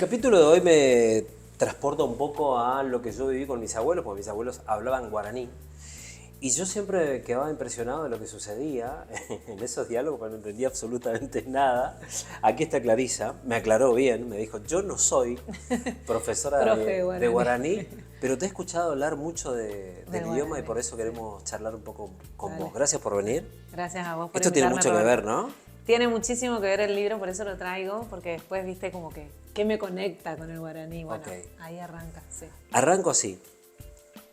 capítulo de hoy me transporta un poco a lo que yo viví con mis abuelos, porque mis abuelos hablaban guaraní. Y yo siempre quedaba impresionado de lo que sucedía en esos diálogos, porque no entendía absolutamente nada. Aquí está Clarisa, me aclaró bien, me dijo, yo no soy profesora Profe de guaraní. guaraní, pero te he escuchado hablar mucho del idioma guaraní, y por eso queremos charlar un poco con Dale. vos. Gracias por venir. Gracias a vos por Esto tiene invitarme, mucho que Roberto. ver, ¿no? Tiene muchísimo que ver el libro, por eso lo traigo, porque después viste como que, ¿qué me conecta con el guaraní? Bueno, Ok. ahí arranca, sí. Arranco así.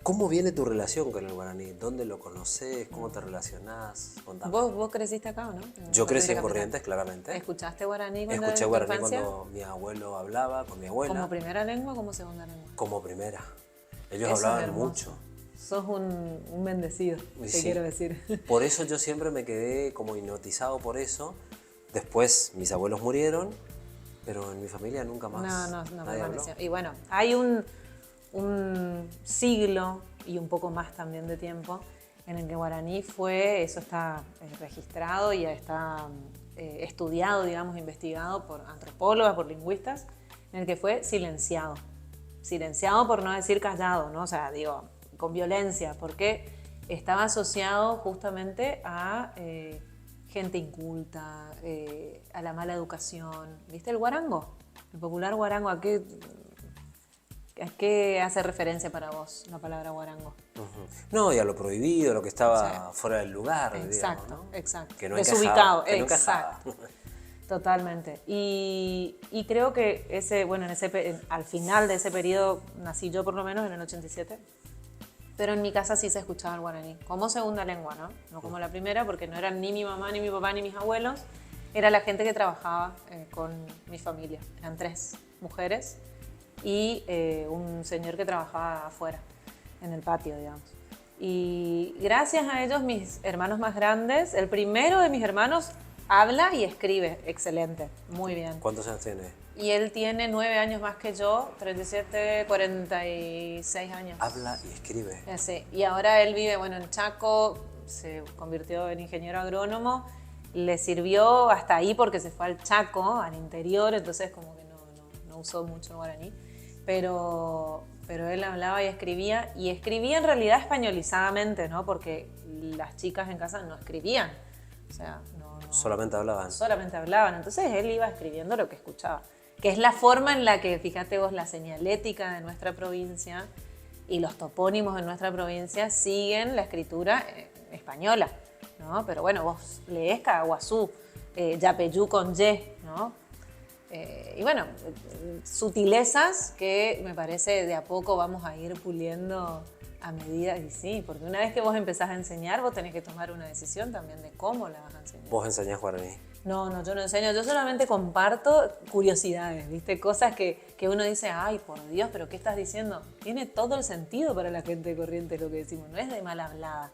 ¿Cómo viene tu relación con el guaraní? ¿Dónde lo conoces? ¿Cómo te relacionás? Contame. ¿Vos creciste acá o no? Yo crecí en Capital. Corrientes, claramente. ¿Escuchaste guaraní cuando Escuché en tu guaraní infancia? cuando mi abuelo hablaba con mi abuela. ¿Como primera lengua o como segunda lengua? Como primera. Ellos Eso es hablaban hermoso. mucho. Sos un bendecido, te Sí. quiero decir. Por eso yo siempre me quedé como hipnotizado por eso. Después mis abuelos murieron, pero en mi familia nunca más. No nadie habló. permaneció. Y bueno, hay un siglo y un poco más también de tiempo en el que guaraní fue, eso está registrado y está estudiado, digamos, investigado por antropólogas, por lingüistas, en el que fue silenciado. Silenciado por no decir callado, ¿no? O sea, digo, con violencia, porque estaba asociado justamente a gente inculta, a la mala educación. ¿Viste el guarango? El popular guarango, ¿a qué hace referencia para vos la palabra guarango? Ujú. No, y a lo prohibido, lo que estaba fuera del lugar, Exacto, digamos, ¿no? exacto. Que no Desubicado, encajaba, que no encajaba. exacto. Totalmente. Y creo que al final de ese periodo, nací yo por lo menos en el 87, pero en mi casa sí se escuchaba el guaraní, como segunda lengua, ¿no? No como la primera, porque no eran ni mi mamá, ni mi papá, ni mis abuelos, era la gente que trabajaba con mi familia. Eran 3 mujeres y un señor que trabajaba afuera, en el patio, digamos. Y gracias a ellos, mis hermanos más grandes, el primero de mis hermanos habla y escribe, excelente, muy bien. ¿Cuántos años tienes? Y él tiene 9 años más que yo, 37, 46 años. Habla y escribe. Sí, y ahora él vive, bueno, en Chaco, se convirtió en ingeniero agrónomo, le sirvió hasta ahí porque se fue al Chaco, al interior, entonces como que no usó mucho el guaraní, pero él hablaba y escribía en realidad españolizadamente, ¿no? Porque las chicas en casa no escribían, o sea, Solamente hablaban. solamente hablaban, entonces él iba escribiendo lo que escuchaba, que es la forma en la que, fíjate vos, la señalética de nuestra provincia y los topónimos de nuestra provincia siguen la escritura española, ¿no? Pero bueno, vos leés Caguazú, Yapeyú con Y, ¿no? Y bueno, sutilezas que me parece de a poco vamos a ir puliendo a medida, y sí, porque una vez que vos empezás a enseñar, vos tenés que tomar una decisión también de cómo la vas a enseñar. ¿Vos enseñás guaraní? No, yo no enseño, yo solamente comparto curiosidades, ¿viste? Cosas que uno dice, ay, por Dios, pero ¿qué estás diciendo? Tiene todo el sentido para la gente de Corrientes lo que decimos, no es de mal hablada,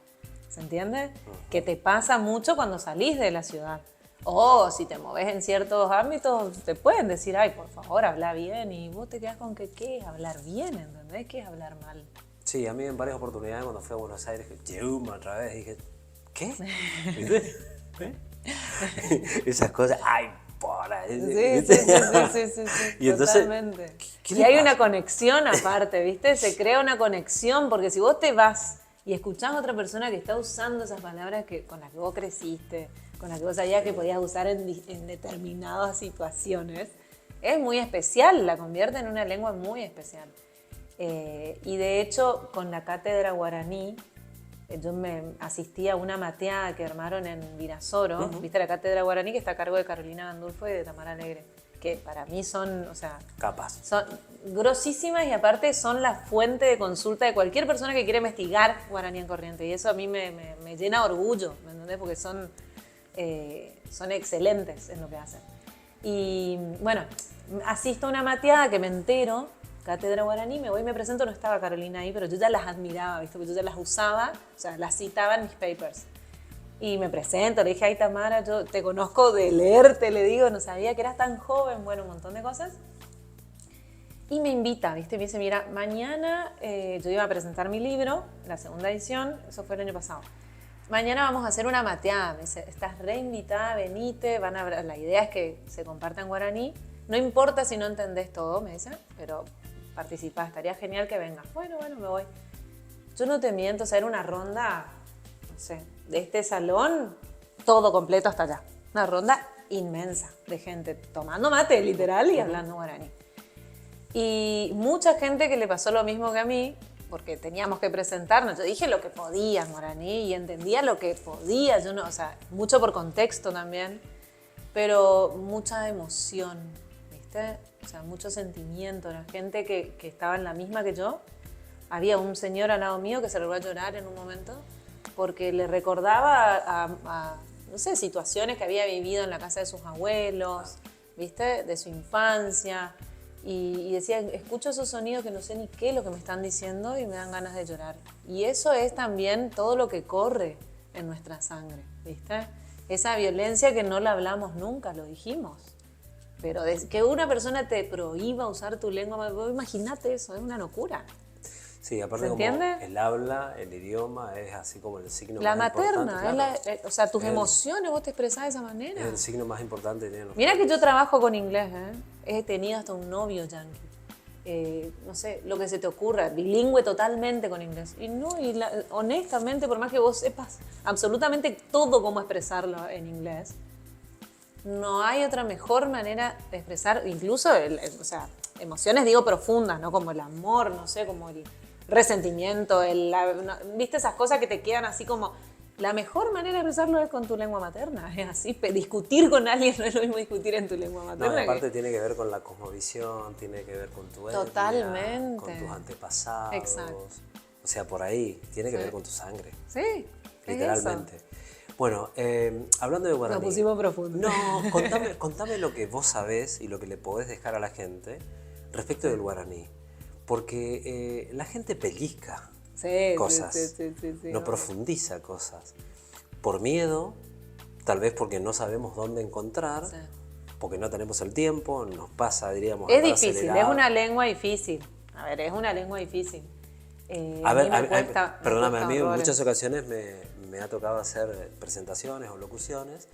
¿se entiende? Que te pasa mucho cuando salís de la ciudad. O si te moves en ciertos ámbitos, te pueden decir, ay, por favor, habla bien, y vos te quedás con que, ¿qué es hablar bien? ¿Entendés? ¿Qué es hablar mal? Sí, a mí en varias oportunidades cuando fui a Buenos Aires, dije, Yuma otra vez, dije, ¿qué? ¿Viste? Esas cosas, ay, porra. Sí. Y entonces, totalmente. ¿qué Y le hay pasa? una conexión aparte, ¿viste? Se crea una conexión, porque si vos te vas y escuchás a otra persona que está usando esas palabras con las que vos creciste, con las que vos sabías que podías usar en determinadas situaciones, es muy especial, la convierte en una lengua muy especial. Y de hecho, con la cátedra guaraní, yo me asistí a una mateada que armaron en Virasoro, ¿viste? La cátedra guaraní que está a cargo de Carolina Gandulfo y de Tamara Alegre, que para mí son, o sea, Capaz. son grosísimas y aparte son la fuente de consulta de cualquier persona que quiere investigar guaraní en Corrientes. Y eso a mí me llena de orgullo, ¿me entendés? Porque son excelentes en lo que hacen. Y bueno, asisto a una mateada que me entero, cátedra guaraní, me voy y me presento, no estaba Carolina ahí, pero yo ya las admiraba, ¿viste? Porque yo ya las usaba, o sea, las citaba en mis papers. Y me presento, le dije, ay Tamara, yo te conozco de leerte, le digo, no sabía que eras tan joven, bueno, un montón de cosas. Y me invita, ¿viste? Me dice, mira, mañana yo iba a presentar mi libro, la segunda edición, eso fue el año pasado. Mañana vamos a hacer una mateada, me dice, estás reinvitada, venite, la idea es que se comparta en guaraní. No importa si no entendés todo, me dice, pero participá, estaría genial que vengas. Bueno, me voy. Yo no te miento, o sea, era una ronda, no sé, de este salón, todo completo hasta allá. Una ronda inmensa de gente tomando mate, literal, y hablando guaraní. Y mucha gente que le pasó lo mismo que a mí, porque teníamos que presentarnos. Yo dije lo que podía en guaraní y entendía lo que podía. Yo no, o sea, mucho por contexto también, pero mucha emoción, ¿viste? O sea, mucho sentimiento. La gente que estaba en la misma que yo. Había un señor al lado mío que se largó a llorar en un momento porque le recordaba a no sé, situaciones que había vivido en la casa de sus abuelos, ¿viste? De su infancia. Y decía, escucho esos sonidos que no sé ni qué es lo que me están diciendo y me dan ganas de llorar. Y eso es también todo lo que corre en nuestra sangre, ¿viste? Esa violencia que no la hablamos nunca, lo dijimos. Pero que una persona te prohíba usar tu lengua, imagínate eso, es una locura. Sí, aparte como el habla, el idioma, es así como el signo la más importante. La materna, o sea, tus emociones vos te expresás de esa manera. Es el signo más importante que tienen los Mira que yo trabajo con inglés, he tenido hasta un novio yankee. No sé, lo que se te ocurra, bilingüe totalmente con inglés. Y no, honestamente, por más que vos sepas absolutamente todo cómo expresarlo en inglés, no hay otra mejor manera de expresar, incluso, o sea, emociones, digo, profundas, ¿no? Como el amor, no sé, como el resentimiento, ¿viste esas cosas que te quedan así como... La mejor manera de expresarlo es con tu lengua materna, es así. Discutir con alguien no es lo mismo discutir en tu lengua materna. No, aparte tiene que ver con la cosmovisión, tiene que ver con tu etnia, totalmente, con tus antepasados. Exacto. O sea, por ahí, tiene que ver con tu sangre. Sí, literalmente. Es eso. Bueno, hablando de guaraní. Lo pusimos profundo. No, contame lo que vos sabés y lo que le podés dejar a la gente respecto del guaraní. Porque la gente pellizca cosas, sí, no profundiza cosas. Por miedo, tal vez porque no sabemos dónde encontrar, porque no tenemos el tiempo, nos pasa, diríamos, es difícil, es una lengua difícil. A ver, es una lengua difícil. Perdóname, a mí en muchas ocasiones me ha tocado hacer presentaciones o locuciones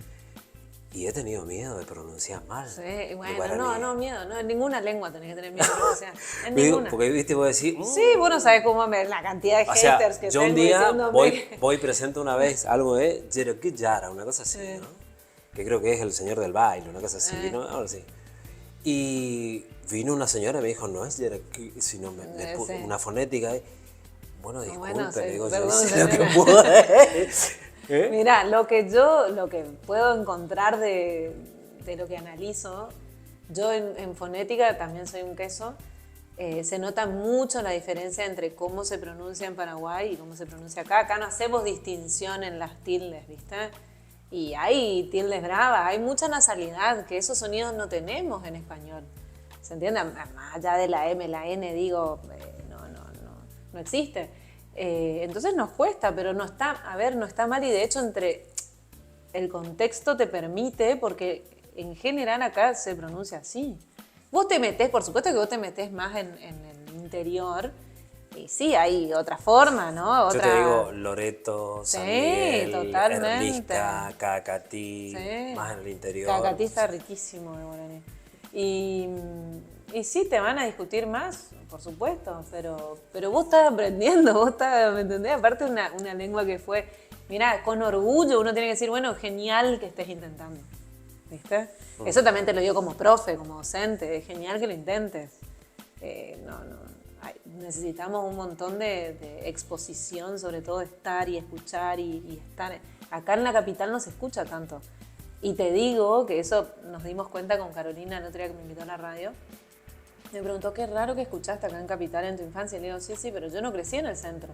y he tenido miedo de pronunciar mal. Sí, bueno, no, miedo, no, en ninguna lengua tenés que tener miedo de pronunciar. En ninguna. Porque, viste, vos decís... Sí, vos no sabés cómo la cantidad de haters que yo tengo. Yo un día voy y presento una vez algo de Cherokee Yara, una cosa así, ¿no? Que creo que es el señor del baile, una cosa así, ¿no? Ahora sí. Y vino una señora y me dijo, no es Cherokee, sino me puso una fonética. Bueno, disculpe, le digo, yo hice lo que pude. Mirá, lo que puedo encontrar de lo que analizo, yo en fonética también soy un queso, se nota mucho la diferencia entre cómo se pronuncia en Paraguay y cómo se pronuncia acá. Acá no hacemos distinción en las tildes, ¿viste? Y hay tildes bravas, hay mucha nasalidad, que esos sonidos no tenemos en español. ¿Se entiende? Más allá de la M, la N, digo, no existe. Entonces nos cuesta, pero no está mal, y de hecho el contexto te permite, porque en general acá se pronuncia así. Vos te metés, por supuesto que vos te metés más en el interior, y sí, hay otra forma, ¿no? Yo te digo Loreto, San Miguel, totalmente. Erlisca, Cacatí, más en el interior. Cacatí está riquísimo de guaraní. Y sí, te van a discutir más, por supuesto, pero vos estás aprendiendo, ¿me entendés? Aparte una lengua que fue, mirá, con orgullo uno tiene que decir, bueno, genial que estés intentando, ¿viste? Eso también te lo digo como profe, como docente, es genial que lo intentes. Necesitamos un montón de exposición, sobre todo estar y escuchar y estar. Acá en la capital no se escucha tanto. Y te digo que eso nos dimos cuenta con Carolina el otro día que me invitó a la radio. Me preguntó, qué raro que escuchaste acá en Capital en tu infancia. Y le digo, sí, pero yo no crecí en el centro.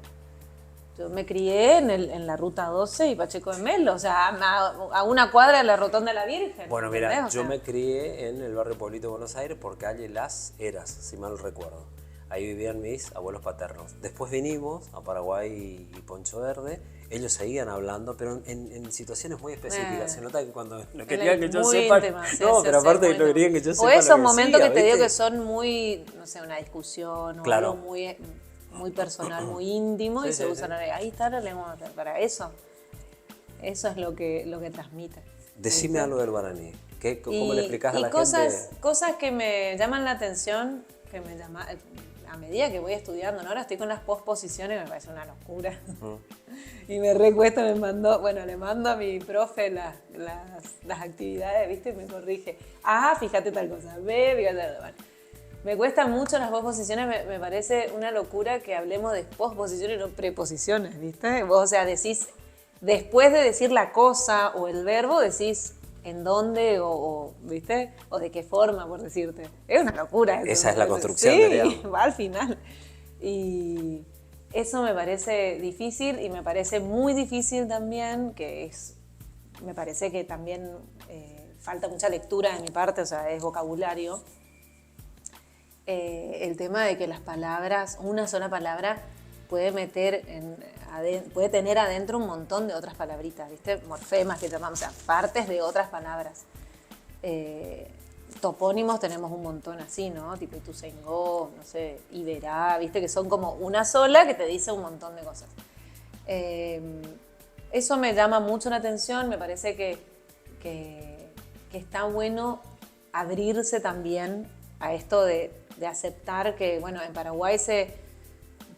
Yo me crié en la Ruta 12 y Pacheco de Melo, o sea, a una cuadra de la Rotonda de la Virgen. Bueno, mira, yo me crié en el barrio Pueblito de Buenos Aires por calle Las Heras, si mal recuerdo. Ahí vivían mis abuelos paternos. Después vinimos a Paraguay y Poncho Verde. Ellos seguían hablando, pero en situaciones muy específicas. Se nota que cuando no querían que yo sepa... No, pero aparte que no querían que yo sepa. O esos momentos que te digo que son muy, no sé, una discusión o algo muy personal, muy íntimo, y se usan. Ahí está la lengua materna, para eso. Eso es lo que transmite. Decime algo del guaraní. ¿Cómo le explicás a la cosas que me llaman la atención, a medida que voy estudiando, ¿no? Ahora estoy con las posposiciones y me parece una locura. Y me recuesta, le mando a mi profe las actividades, ¿viste? Y me corrige. A, fíjate tal cosa. B, fíjate tal cosa. Me cuesta mucho las posposiciones, me parece una locura que hablemos de posposiciones y no preposiciones, ¿viste? Vos, o sea, decís, después de decir la cosa o el verbo, decís en dónde ¿viste? O de qué forma, por decirte. Es una locura. Esa es la construcción, sí, va al final. Y eso me parece difícil y me parece muy difícil también, me parece que también falta mucha lectura de mi parte, o sea, es vocabulario. El tema de que las palabras, una sola palabra puede tener adentro un montón de otras palabritas, ¿viste? Morfemas que llamamos, o sea, partes de otras palabras. Topónimos tenemos un montón así, ¿no? Tipo Ituzaingó, no sé, Iberá, ¿viste? Que son como una sola que te dice un montón de cosas. Eso me llama mucho la atención, me parece que está bueno abrirse también a esto de aceptar que, bueno, en Paraguay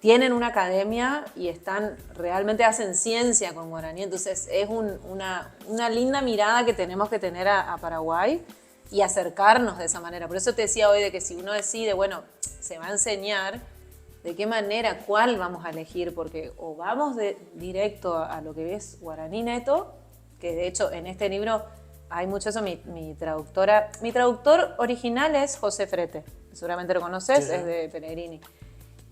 tienen una academia y realmente hacen ciencia con guaraní, entonces es una linda mirada que tenemos que tener a Paraguay y acercarnos de esa manera. Por eso te decía hoy de que si uno decide, bueno, se va a enseñar, ¿de qué manera, cuál vamos a elegir? Porque o vamos directo a lo que es guaraní neto, que de hecho en este libro hay mucho eso, mi traductor original es José Frete, seguramente lo conoces, sí. Es de Pellegrini.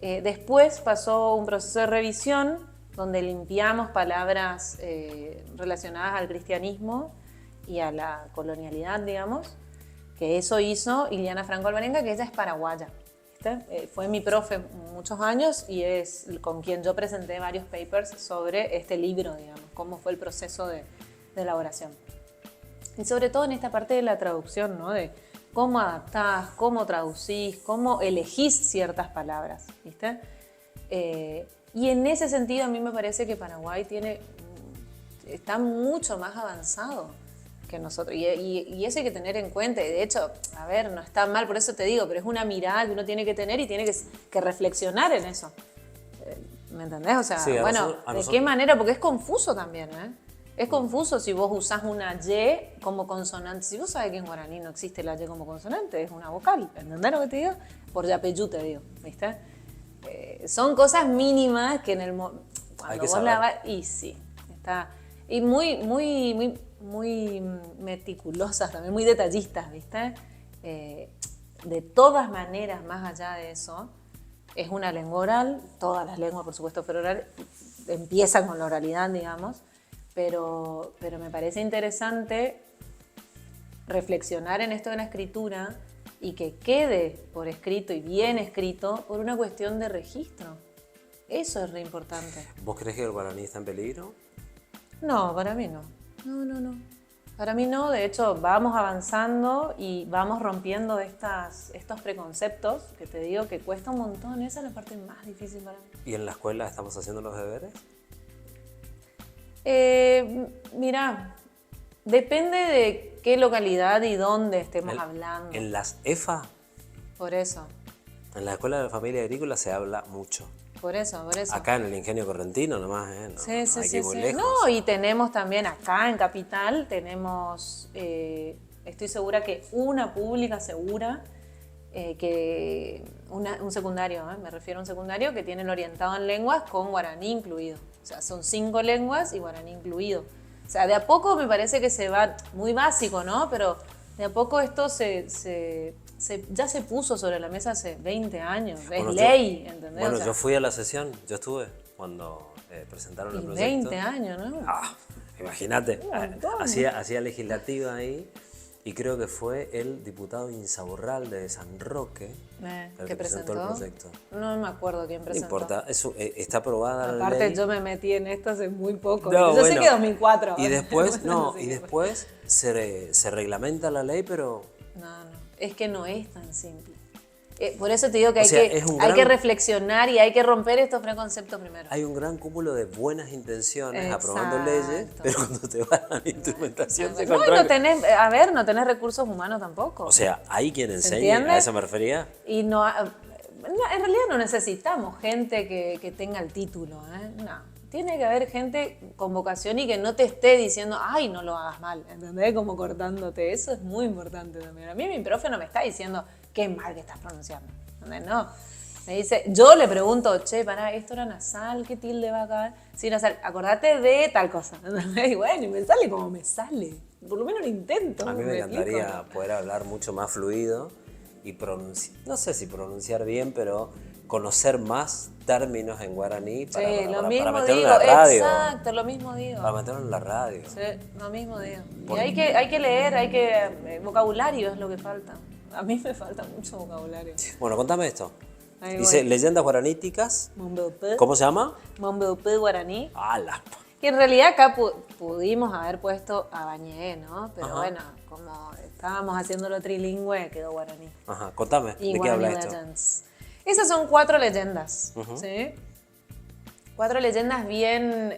Después pasó un proceso de revisión donde limpiamos palabras relacionadas al cristianismo y a la colonialidad, digamos, que eso hizo Iliana Franco Alvarenga, que ella es paraguaya. Fue mi profe muchos años y es con quien yo presenté varios papers sobre este libro, digamos, cómo fue el proceso de elaboración. Y sobre todo en esta parte de la traducción, ¿no? De cómo adaptás, cómo traducís, cómo elegís ciertas palabras, ¿viste? Y en ese sentido a mí me parece que Paraguay está mucho más avanzado que nosotros. Y eso hay que tener en cuenta. Y de hecho, a ver, no está mal, por eso te digo, pero es una mirada que uno tiene que tener y tiene que reflexionar en eso. ¿Me entendés? O sea, sí, bueno, ¿de qué manera? Porque es confuso también, ¿eh? Es confuso si vos usás una Y como consonante. Si vos sabés que en guaraní no existe la Y como consonante, es una vocal. ¿Entendés lo que te digo? Por yapeyú te digo, ¿viste? Son cosas mínimas que cuando vos la vas... Y sí, está... Y muy meticulosas también, muy detallistas, ¿viste? De todas maneras, más allá de eso, es una lengua oral. Todas las lenguas, por supuesto, pero oral, empiezan con la oralidad, digamos. Pero me parece interesante reflexionar en esto de la escritura y que quede por escrito y bien escrito por una cuestión de registro. Eso es re importante. ¿Vos crees que el guaraní está en peligro? No, para mí no. No. Para mí no, de hecho vamos avanzando y vamos rompiendo estos preconceptos que te digo que cuesta un montón. Esa es la parte más difícil para mí. ¿Y en la escuela estamos haciendo los deberes? Mirá, depende de qué localidad y dónde estemos hablando. ¿En las EFA? Por eso. En la Escuela de la Familia Agrícola se habla mucho. Por eso. Acá en el Ingenio Correntino nomás, ¿eh? Sí. Lejos. No, y tenemos también acá en Capital, estoy segura que una pública segura, un secundario, me refiero a un secundario que tienen orientado en lenguas con guaraní incluido. O sea, son 5 lenguas y guaraní incluido. O sea, de a poco me parece que se va, muy básico, ¿no? Pero de a poco esto ya se puso sobre la mesa hace 20 años. Es ley, ¿entendés? Bueno, yo fui a la sesión, yo estuve cuando presentaron el proyecto. 20 años, ¿no? Imagínate, hacía legislativa ahí. Y creo que fue el diputado Insaurralde de San Roque el que presentó el proyecto. No me acuerdo quién presentó. No importa, está aprobada la ley. Aparte yo me metí en esto hace muy poco. Yo sé que 2004. Y después, se reglamenta la ley, pero... No, es que no es tan simple. Por eso te digo que O sea, es un hay que gran- reflexionar y hay que romper estos preconceptos primero. Hay un gran cúmulo de buenas intenciones aprobando Exacto. leyes, pero cuando te vas a la instrumentación te No, y encontrás no tenés, a ver, no tenés recursos humanos tampoco. O sea, hay quien ¿Se enseñe, entiende? a eso me refería. Y no, en realidad no necesitamos gente que tenga el título, ¿eh? No. Tiene que haber gente con vocación y que no te esté diciendo, ay, no lo hagas mal, ¿entendés? Como cortándote. Eso es muy importante también. A mí mi profe no me está diciendo qué mal que estás pronunciando, ¿entendés? No. Me dice, yo le pregunto, che, pará, esto era nasal, ¿qué tilde va acá? Sí, nasal, acordate de tal cosa, ¿entendés? Y bueno, y me sale como me sale. Por lo menos lo intento. A mí me encantaría explico? poder hablar mucho más fluido y pronunciar, no sé si pronunciar bien, pero conocer más términos en guaraní para, Sí, para- lo para- mismo para meterlo digo, en la radio. exacto, lo mismo digo. Para meterlo en la radio. Sí, lo mismo digo. Y hay que leer, vocabulario es lo que falta. A mí me falta mucho vocabulario. Bueno, contame esto. Ahí Dice voy. leyendas guaraníticas. Mombelpe, ¿Cómo se llama? Mombelpe guaraní. ¡Hala! Que en realidad acá pudimos haber puesto a Bañé, ¿no? Pero Ajá. bueno, como estábamos haciéndolo trilingüe, quedó guaraní. Ajá, contame, Y ¿de qué habla Guaraní esto? Legends. Esas son 4 leyendas, ¿sí? 4 leyendas bien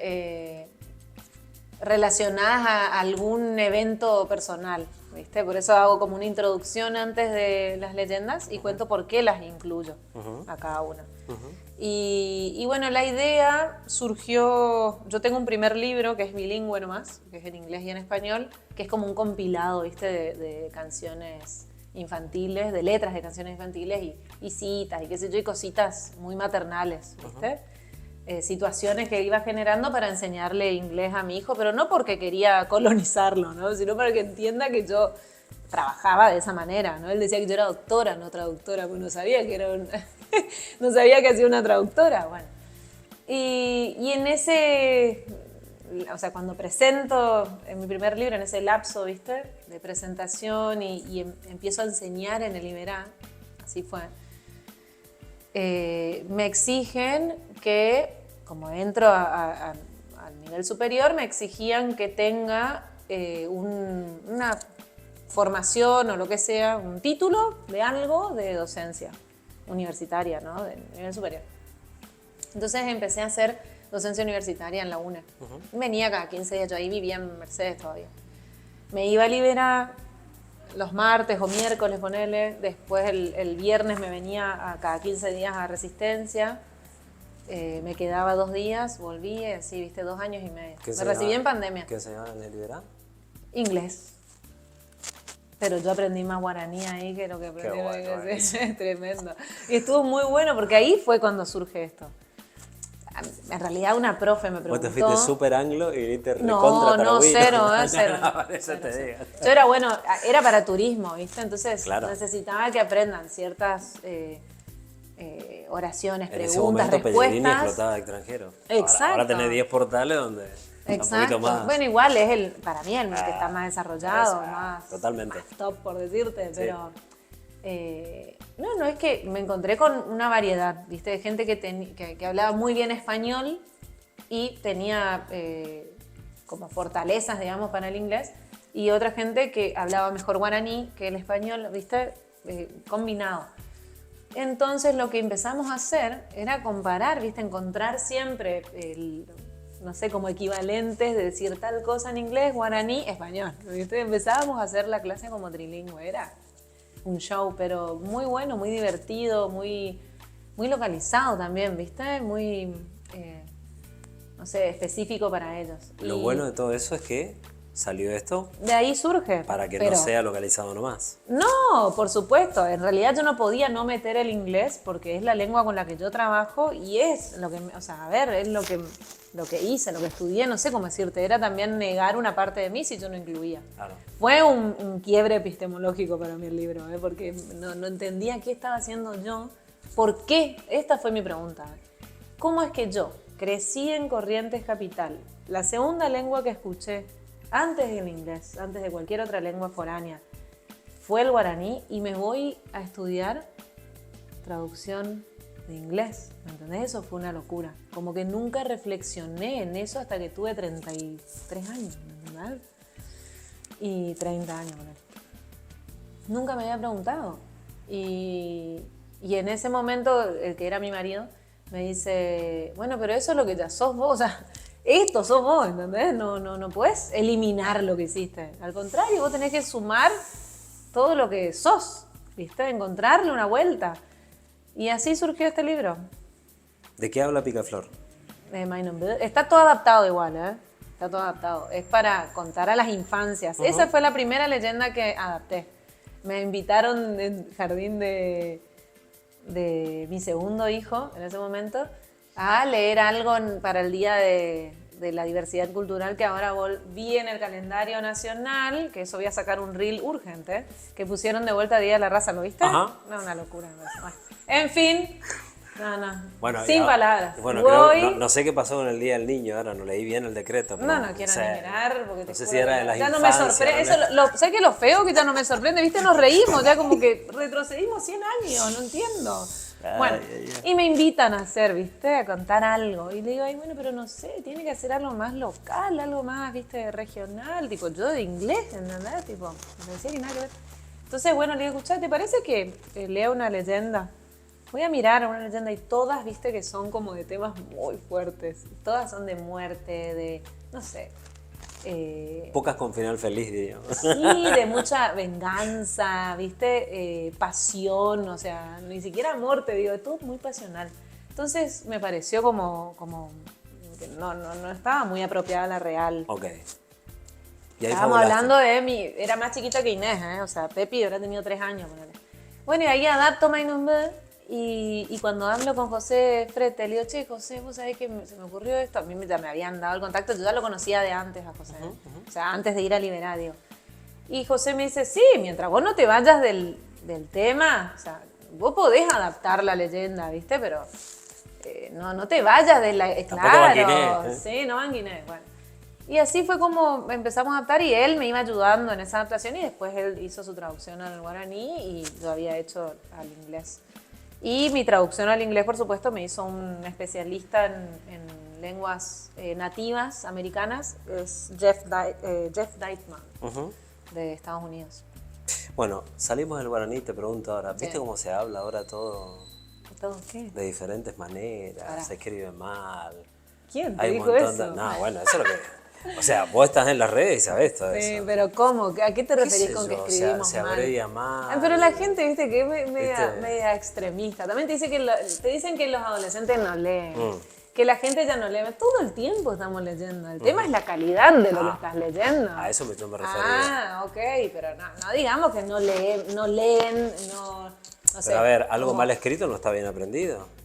relacionadas a algún evento personal, ¿viste? Por eso hago como una introducción antes de las leyendas y cuento por qué las incluyo a cada una. Y bueno, la idea surgió, yo tengo un primer libro que es bilingüe nomás, que es en inglés y en español, que es como un compilado, ¿viste? De canciones infantiles, de letras de canciones infantiles y citas y qué sé yo, y cositas muy maternales, ¿viste? Situaciones que iba generando para enseñarle inglés a mi hijo, pero no porque quería colonizarlo, ¿no? Sino para que entienda que yo trabajaba de esa manera, ¿no? Él decía que yo era doctora, no traductora, pues no sabía que era no sabía que hacía una traductora, bueno. Y en ese, o sea, cuando presento en mi primer libro, en ese lapso, ¿viste? De presentación y empiezo a enseñar en el Iberá, así fue, me exigen que, como entro al nivel superior, me exigían que tenga una formación o lo que sea, un título de algo de docencia universitaria, ¿no? De nivel superior. Entonces empecé a hacer docencia universitaria en la UNE. Venía cada 15 días, yo ahí vivía en Mercedes todavía. Me iba a Liberá los martes o miércoles, ponele, después el viernes me venía a cada 15 días a Resistencia, me quedaba 2 días, volví, así, viste, 2 años y medio. Me recibí en pandemia. ¿Qué enseñaban en el Iberá? Inglés. Pero yo aprendí más guaraní ahí que lo que aprendí Qué en bueno, inglés. Es tremendo. Y estuvo muy bueno porque ahí fue cuando surge esto. En realidad una profe me Vos preguntó... te fuiste súper anglo y viniste No, recontra no, taragüino. cero, cero. Por eso Cero, te cero. digo. Yo era, bueno, era para turismo, ¿viste? Entonces Claro. necesitaba que aprendan ciertas oraciones, En ese preguntas, momento Pellegrini respuestas. explotaba de extranjero. Exacto. Ahora tenés 10 portales donde un Exacto. poquito más. Bueno, igual es para mí el que está más desarrollado, eso, más, totalmente. más top, por decirte, pero no es que me encontré con una variedad, ¿viste? De gente que hablaba muy bien español y tenía como fortalezas, digamos, para el inglés, y otra gente que hablaba mejor guaraní que el español, ¿viste? Combinado. Entonces lo que empezamos a hacer era comparar, ¿viste? Encontrar siempre no sé, como equivalentes de decir tal cosa en inglés, guaraní, español, ¿viste? Empezábamos a hacer la clase como trilingüe, era un show, pero muy bueno, muy divertido, muy localizado también, ¿viste? Muy, no sé, específico para ellos. Lo Y bueno de todo eso es que salió esto de ahí surge. para que pero- no sea localizado nomás. No, por supuesto. En realidad yo no podía no meter el inglés porque es la lengua con la que yo trabajo y es lo que, o sea, a ver, es lo que hice, lo que estudié, no sé cómo decirte. Era también negar una parte de mí si yo no incluía. Claro. Fue un quiebre epistemológico para mí el libro, porque no entendía qué estaba haciendo yo. ¿Por qué? Esta fue mi pregunta. ¿Cómo es que yo crecí en Corrientes Capital? La segunda lengua que escuché antes del inglés, antes de cualquier otra lengua foránea, fue el guaraní y me voy a estudiar traducción de inglés. ¿Me entendés? Eso fue una locura. Como que nunca reflexioné en eso hasta que tuve 33 años, ¿me entendés? Y 30 años. ¿No? Nunca me había preguntado. Y Y en ese momento, el que era mi marido, me dice, bueno, pero eso es lo que ya sos vos, o sea, esto sos vos, ¿entendés? No puedes eliminar lo que hiciste. Al contrario, vos tenés que sumar todo lo que sos, ¿viste? Encontrarle una vuelta. Y así surgió este libro. ¿De qué habla Picaflor? Está todo adaptado igual, ¿eh? Está todo adaptado. Es para contar a las infancias. Esa fue la primera leyenda que adapté. Me invitaron en jardín de mi segundo hijo, en ese momento, a leer algo para el Día de la Diversidad Cultural, que ahora vi en el calendario nacional, que eso voy a sacar un reel urgente, que pusieron de vuelta Día de la Raza, ¿lo viste? Ajá. No, una locura. Bueno, en fin, no. Bueno, sin palabras. Bueno, no sé qué pasó con el Día del Niño, ahora no leí bien el decreto. Pero No quiero ni mirar, porque no sé si era de las ya infancias. No me sorprende. ¿Sabes qué lo feo que ya no me sorprende? ¿Viste? Nos reímos, ya como que retrocedimos 100 años, no entiendo. Bueno, y me invitan a hacer, ¿viste? A contar algo. Y le digo, ay, bueno, pero no sé, tiene que hacer algo más local, algo más, ¿viste? Regional. Tipo, yo de inglés, ¿entendés? Tipo, me decía que nada que ver. Entonces, bueno, le digo, escuchá, ¿te parece que lea una leyenda? Voy a mirar una leyenda y todas, ¿viste? Que son como de temas muy fuertes. Todas son de muerte, de, no sé. Pocas con final feliz, digamos. Sí, de mucha venganza, ¿viste? Pasión, o sea, ni siquiera amor, te digo, es todo muy pasional. Entonces me pareció como que no estaba muy apropiada la real. Ok. Y ahí estábamos hablando de era más chiquita que Inés, ¿eh? O sea, Pepi habrá tenido 3 años. Ponele. Bueno, y ahí adapto My Number. Y cuando hablo con José Frete, le digo, che, José, vos sabés que se me ocurrió esto. A mí ya me habían dado el contacto, yo ya lo conocía de antes a José. O sea, antes de ir a Liberadio. Y José me dice, sí, mientras vos no te vayas del tema, o sea, vos podés adaptar la leyenda, ¿viste? Pero no te vayas de la... Claro, sí, no van Guinea, bueno. Y así fue como empezamos a adaptar y él me iba ayudando en esa adaptación y después él hizo su traducción al guaraní y yo había hecho al inglés. Y mi traducción al inglés, por supuesto, me hizo un especialista en lenguas nativas americanas, es Jeff Deitman, de Estados Unidos. Bueno, salimos del guaraní, te pregunto ahora, ¿viste cómo se habla ahora todo? ¿Todo qué? De diferentes maneras, se escribe mal. ¿Quién te dijo eso? No, bueno, eso es lo que... O sea, vos estás en las redes y sabés todo eso. Sí, pero ¿cómo? ¿A qué te referís con que escribimos se mal? abrevia mal. Pero la gente, viste, que es media extremista. También te dicen que los adolescentes no leen. Que la gente ya no lee. Todo el tiempo estamos leyendo. El tema es la calidad de lo que estás leyendo. A eso yo me refería. Ok, pero no digamos que no leen, no sé. Pero a ver, algo mal escrito no está bien aprendido.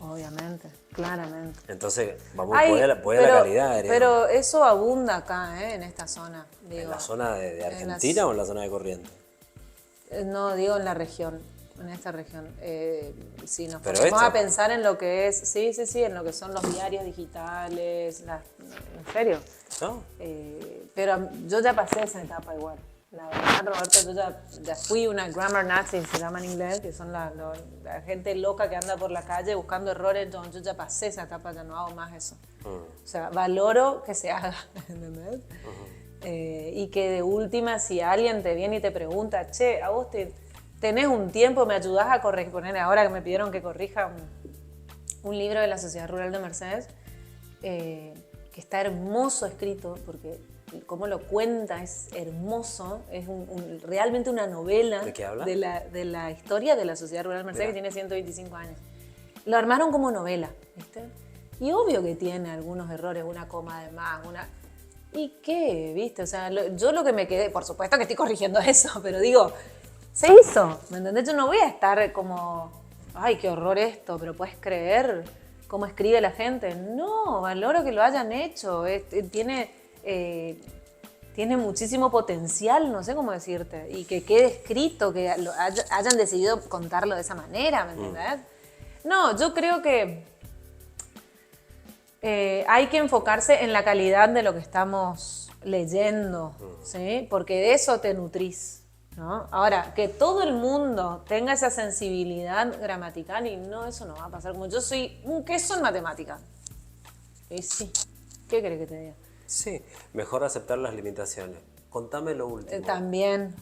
Obviamente, claramente. Entonces, vamos a la calidad. Pero eso abunda acá, en esta zona. Digo, ¿En la zona de Argentina o en la zona de Corrientes? No, digo en la región, en esta región. Si nos ponemos a pensar en lo que es, sí, en lo que son los diarios digitales, en serio. ¿No? Pero yo ya pasé esa etapa igual. La verdad, Roberto, yo ya fui una grammar nazi, se llama en inglés, que son la gente loca que anda por la calle buscando errores. Yo ya pasé esa etapa, ya no hago más eso. O sea, valoro que se haga, ¿entendés? Y que de última, si alguien te viene y te pregunta, che, a vos tenés un tiempo, me ayudás a corregir, ahora que me pidieron que corrija un libro de la Sociedad Rural de Mercedes, que está hermoso escrito, porque cómo lo cuenta es hermoso, es realmente una novela. ¿De qué habla? De la historia de la Sociedad Rural de Mercedes, que tiene 125 años. Lo armaron como novela, ¿viste? Y obvio que tiene algunos errores, una coma de más, ¿Y qué? ¿Viste? O sea, yo lo que me quedé, por supuesto que estoy corrigiendo eso, pero digo, se hizo, ¿me entendés? Yo no voy a estar como, ay, qué horror esto, pero ¿puedes creer cómo escribe la gente? No, valoro que lo hayan hecho, tiene muchísimo potencial, no sé cómo decirte, y que quede escrito, que hayan decidido contarlo de esa manera, ¿me entendés? No, yo creo que hay que enfocarse en la calidad de lo que estamos leyendo, ¿sí? Porque de eso te nutrís, ¿no? Ahora, que todo el mundo tenga esa sensibilidad gramatical, y no, eso no va a pasar. Como yo soy un queso en matemática. Y sí, ¿qué querés que te diga? Sí, mejor aceptar las limitaciones. Contame lo último. También.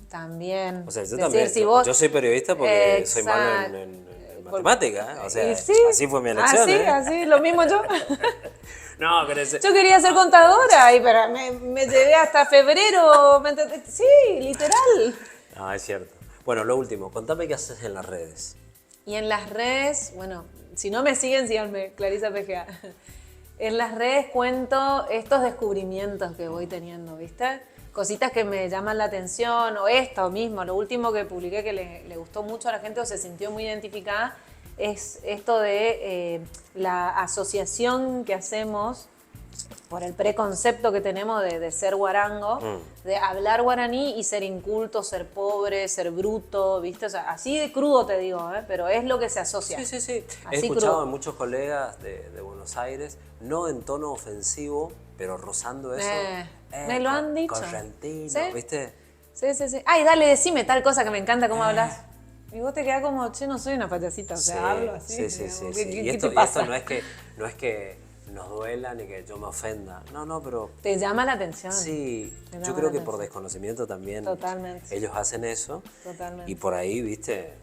O sea, yo Decir, también. si vos- Yo soy periodista porque soy malo Exacto. en matemáticas, ¿eh? O sea, Y sí, así fue mi elección. Así, ¿eh? así, lo mismo yo. No, pero Yo quería ser contadora, pero me llevé hasta febrero. ¿Me entendés? Sí, literal. No, es cierto. Bueno, lo último, contame qué haces en las redes. Y en las redes, bueno, si no me siguen, síganme, Clarisa PGA. En las redes cuento estos descubrimientos que voy teniendo, ¿viste? Cositas que me llaman la atención, o esto mismo, lo último que publiqué que le gustó mucho a la gente o se sintió muy identificada, es esto de la asociación que hacemos por el preconcepto que tenemos de ser guarango, de hablar guaraní y ser inculto, ser pobre, ser bruto, ¿viste? O sea, así de crudo te digo, ¿eh? Pero es lo que se asocia. Sí. He Así escuchado crudo. a muchos colegas de Buenos Aires, no en tono ofensivo, pero rozando eso. Me lo han dicho. Correntino, ¿Sí? ¿viste? Sí. Ay, dale, decime tal cosa que me encanta cómo hablas. Y vos te quedás como, che, no soy una payasita, o sea, hablo así. Sí. digamos, Y ¿Qué esto te pasa? no es que nos duela ni que yo me ofenda. No, pero Te llama la atención. sí, Te yo llama creo la que por atención. desconocimiento también Totalmente. ellos hacen eso. Totalmente. Y por ahí, ¿viste?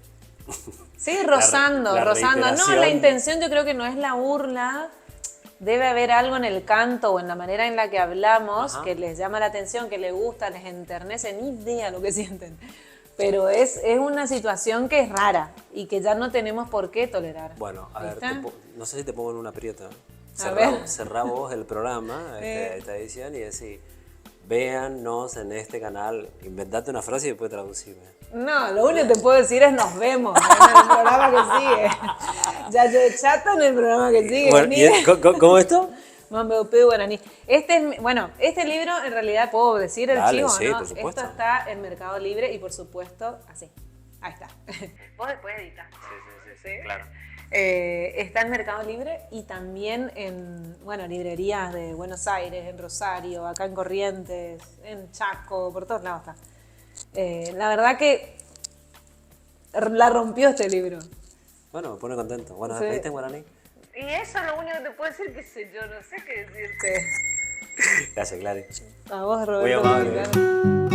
Sí, rozando. No, reiteración. la intención yo creo que no es la burla. Debe haber algo en el canto o en la manera en la que hablamos que les llama la atención, que les gusta, les enternece, ni idea lo que sienten. Pero es una situación que es rara y que ya no tenemos por qué tolerar. Bueno, a ver, ¿Viste? no sé si te pongo en un aprieto. ver. Cerrá vos el programa, esta edición, y decís, véannos en este canal, inventate una frase y después traducime. No, lo único que te puedo decir es nos vemos en el programa que sigue. Ya yo chato en el programa que sigue. Bueno, ¿cómo esto? Mambeupé guaraní. Este libro en realidad puedo decir el Dale, chivo, sí, ¿no? por supuesto. Esto está en Mercado Libre y por supuesto así. Ahí está. Vos después editas. Sí, claro. Está en Mercado Libre y también en, librerías de Buenos Aires, en Rosario, acá en Corrientes, en Chaco, por todos lados está. La verdad que la rompió este libro. Bueno, me pone contento. Bueno, Sí. ¿despediste en guaraní? Y eso es lo único que te puedo decir, que sé yo, no sé qué decirte. Gracias, Clary. A vos, Roberto. Muy amable. Mexicano.